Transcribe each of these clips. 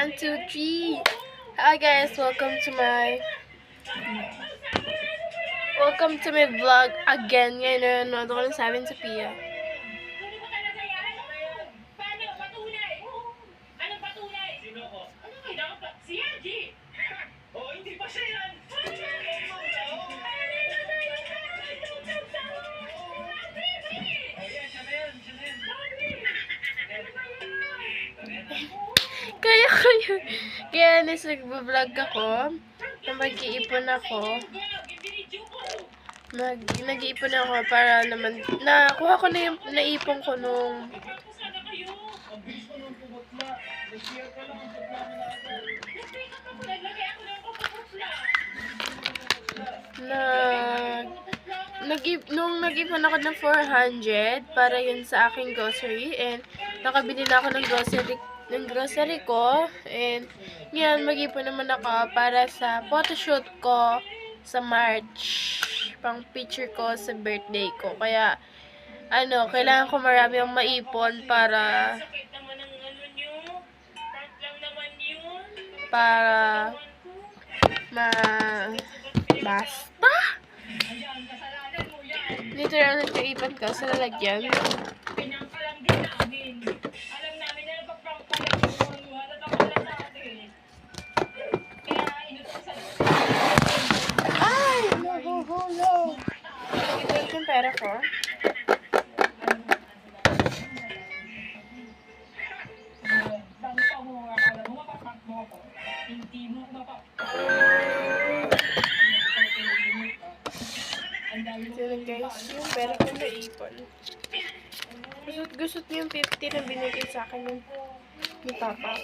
1, 2, 3. Hi guys, welcome to my vlog again. Ngayon nanonood ako ng Sabi ni Sophia. Kaya nag-vlog ako, na mag-iipon ako. Nag-iipon ako para naman, nakuha ko na yung naipon ko nung nung nag-ipon ako ng 400 para yun sa aking grocery, and nakabili na ako ng grocery ko, and ngayon mag-ipon naman ako para sa photoshoot ko sa March, pang picture ko sa birthday ko. Kaya kailangan ko marami ang maipon para basta dito lang nag-iipon ko sa lalagyan. Ito yung pera ko. Ito lang guys, yung pera ko na ipon. Gusot niyo yung 50 na binigay sa akin ni Papa.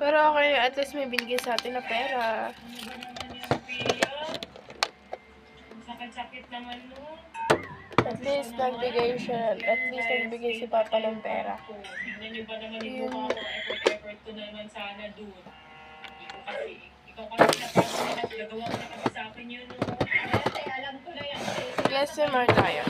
Pero okay, at least may binigay sa atin na pera. Sakit naman no. At least nagbigay si Papa ng pera. Tignan niyo ba naman yung mga effort ko naman sana doon. Ikaw kasi napagagawa ko na kami sa akin yun no. Alam ko na yan. Bless him or tayo.